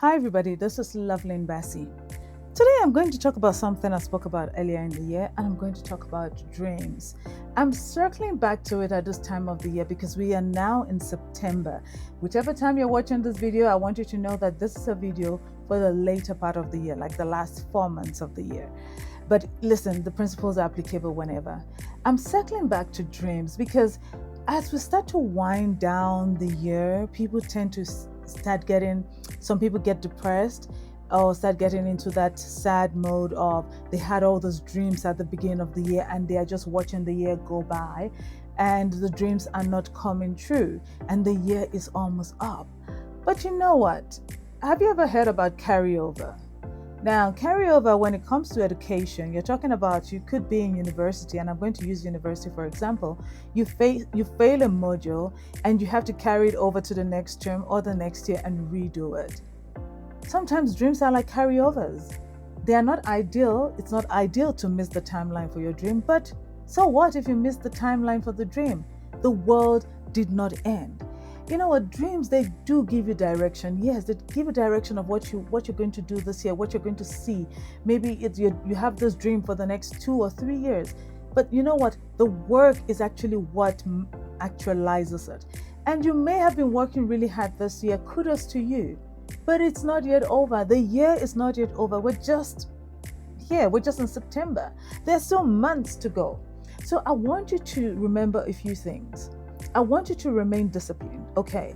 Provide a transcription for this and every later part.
Hi everybody, this is Loveline Bassi. Today I'm going to talk about something I spoke about earlier in the year, and I'm going to talk about dreams. I'm circling back to it at this time of the year because we are now in September. Whichever time you're watching this video, I want you to know that this is a video for the later part of the year, like the last 4 months of the year. But listen, the principles are applicable whenever. I'm circling back to dreams because as we start to wind down the year, people tend to some people get depressed or start getting into that sad mode of they had all those dreams at the beginning of the year and they are just watching the year go by and the dreams are not coming true and the year is almost up. But you know what? Have you ever heard about carryover? Now, carryover, when it comes to education, you're talking about you could be in university, and I'm going to use university for example. You fail a module and you have to carry it over to the next term or the next year and redo it. Sometimes dreams are like carryovers. They are not ideal. It's not ideal to miss the timeline for your dream, but so what if you miss the timeline for the dream? The world did not end. You know what? Dreams, they do give you direction. Yes, they give you direction of what you're going to do this year, what you're going to see. Maybe you have this dream for the next 2 or 3 years. But you know what? The work is actually what actualizes it. And you may have been working really hard this year. Kudos to you. But it's not yet over. The year is not yet over. We're just here. We're just in September. There's still months to go. So I want you to remember a few things. I want you to remain disciplined, okay?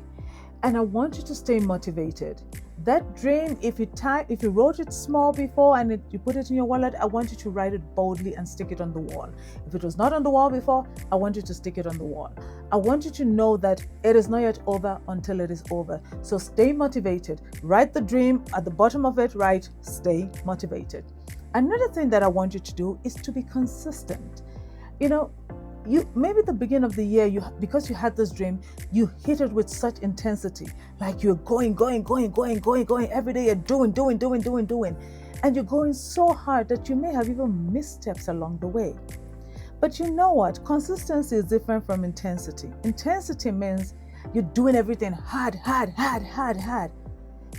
And I want you to stay motivated. That dream, if you wrote it small before and you put it in your wallet, I want you to write it boldly and stick it on the wall. If it was not on the wall before, I want you to stick it on the wall. I want you to know that it is not yet over until it is over. So stay motivated. Write the dream at the bottom of it, write, stay motivated. Another thing that I want you to do is to be consistent. You know, maybe the beginning of the year, because you had this dream, you hit it with such intensity, like you're going every day. You're doing, and you're going so hard that you may have even missed steps along the way. But you know what? Consistency is different from intensity. Intensity means you're doing everything hard.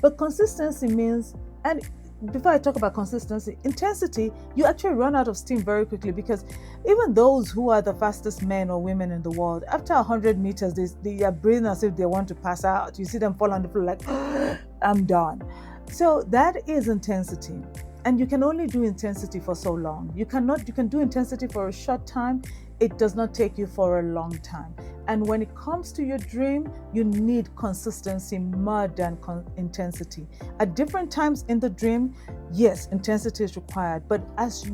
But consistency means, and before I talk about consistency, intensity, you actually run out of steam very quickly, because even those who are the fastest men or women in the world, after 100 meters, they are breathing as if they want to pass out. You see them fall on the floor like, I'm done. So that is intensity. And you can only do intensity for so long. You can do intensity for a short time. It does not take you for a long time. And when it comes to your dream, you need consistency more than intensity. At different times in the dream, yes, intensity is required. But if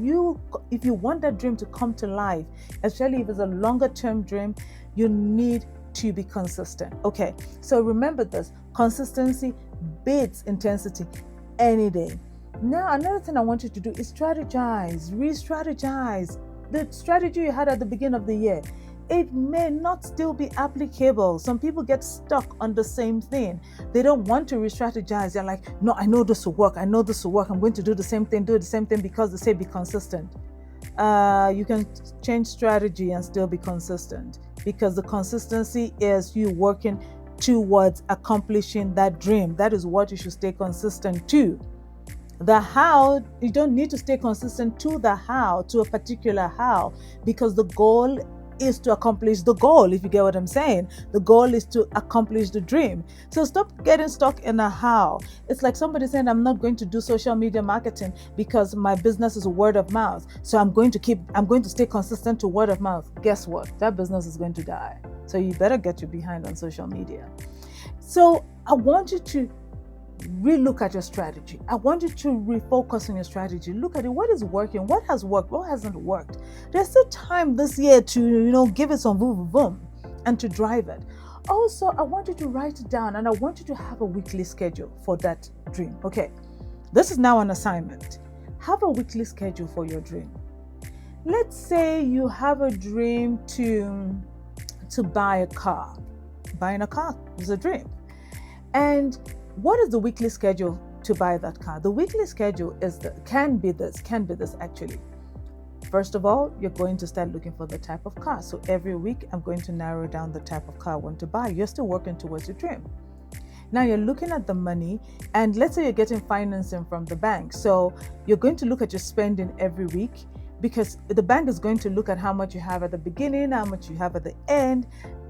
you want that dream to come to life, especially if it's a longer term dream, you need to be consistent. Okay, so remember this: consistency beats intensity any day. Now, another thing I want you to do is strategize, re-strategize. The strategy you had at the beginning of the year, it may not still be applicable. Some people get stuck on the same thing. They don't want to re-strategize. They're like, no, I know this will work. I'm going to do the same thing because they say be consistent. You can change strategy and still be consistent, because the consistency is you working towards accomplishing that dream. That is what you should stay consistent to. The how, you don't need to stay consistent to the how, to a particular how, because the goal is to accomplish the goal, if you get what I'm saying. The goal is to accomplish the dream. So stop getting stuck in a how. It's like somebody saying, I'm not going to do social media marketing because my business is word of mouth. So I'm going to stay consistent to word of mouth. Guess what? That business is going to die. So you better get your behind on social media. So I want you to relook at your strategy. I want you to refocus on your strategy. Look at it. What is working? What has worked? What hasn't worked? There's still time this year to, give it some boom and to drive it. Also, I want you to write it down, and I want you to have a weekly schedule for that dream. Okay, this is now an assignment. Have a weekly schedule for your dream. Let's say you have a dream to buy a car. Buying a car is a dream. And what is the weekly schedule to buy that car? The weekly schedule can be this actually. First of all, you're going to start looking for the type of car. So every week, I'm going to narrow down the type of car I want to buy. You're still working towards your dream. Now you're looking at the money, and let's say you're getting financing from the bank. So you're going to look at your spending every week, because the bank is going to look at how much you have at the beginning, how much you have at the end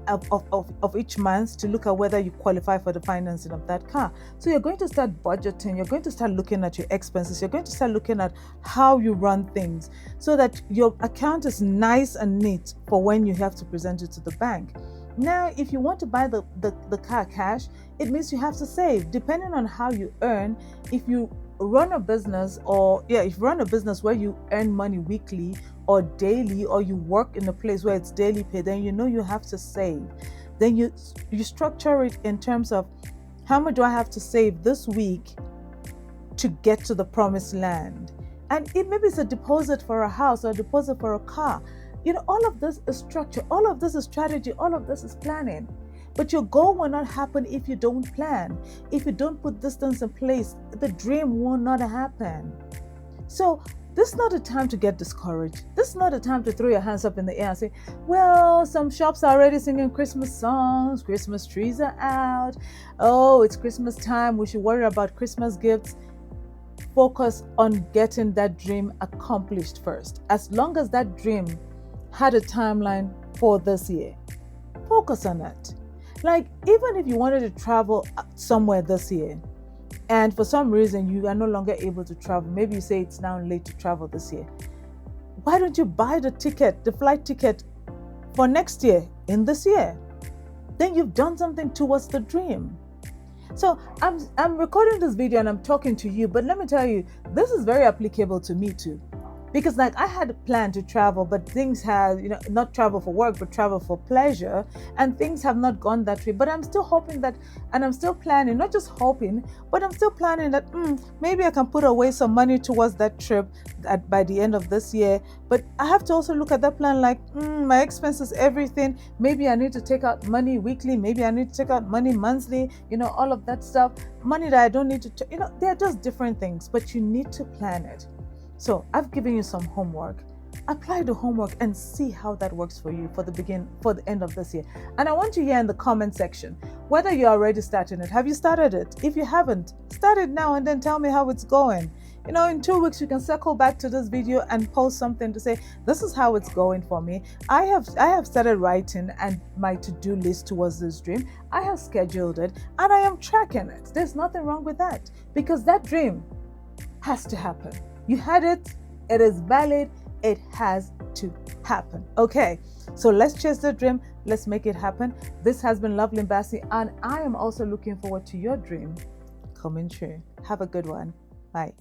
of each month, to look at whether you qualify for the financing of that car. So you're going to start budgeting, you're going to start looking at your expenses, you're going to start looking at how you run things, so that your account is nice and neat for when you have to present it to the bank. Now, if you want to buy the car cash, it means you have to save. Depending on how you earn, if you run a business, if you run a business where you earn money weekly or daily, or you work in a place where it's daily pay, then you know you have to save. Then you structure it in terms of, how much do I have to save this week to get to the promised land? And maybe it's a deposit for a house or a deposit for a car. All of this is structure, all of this is strategy, all of this is planning. But your goal will not happen if you don't plan. If you don't put these things in place, the dream will not happen. So this is not a time to get discouraged. This is not a time to throw your hands up in the air and say, well, some shops are already singing Christmas songs, Christmas trees are out, oh, it's Christmas time, we should worry about Christmas gifts. Focus on getting that dream accomplished first. As long as that dream had a timeline for this year, focus on it. Like, even if you wanted to travel somewhere this year, and for some reason you are no longer able to travel, maybe you say it's now late to travel this year, why don't you buy the flight ticket for next year in this year? Then you've done something towards the dream. So I'm recording this video and I'm talking to you, but let me tell you, this is very applicable to me too. Because I had planned to travel, but things have, not travel for work, but travel for pleasure, and things have not gone that way. But I'm still hoping that, and I'm still planning, not just hoping, but I'm still planning that maybe I can put away some money towards that trip by the end of this year. But I have to also look at that plan like, my expenses, everything. Maybe I need to take out money weekly. Maybe I need to take out money monthly, all of that stuff. Money that I don't need to, they're just different things, but you need to plan it. So I've given you some homework. Apply the homework and see how that works for you for the end of this year. And I want you here in the comment section whether you're already starting it. Have you started it? If you haven't, start it now and then tell me how it's going. In 2 weeks you can circle back to this video and post something to say, this is how it's going for me. I have started writing and my to-do list towards this dream. I have scheduled it and I am tracking it. There's nothing wrong with that, because that dream has to happen. You had it, it is valid, it has to happen. Okay, so let's chase the dream, let's make it happen. This has been Lovelyn Bassey, and I am also looking forward to your dream coming true. Have a good one. Bye.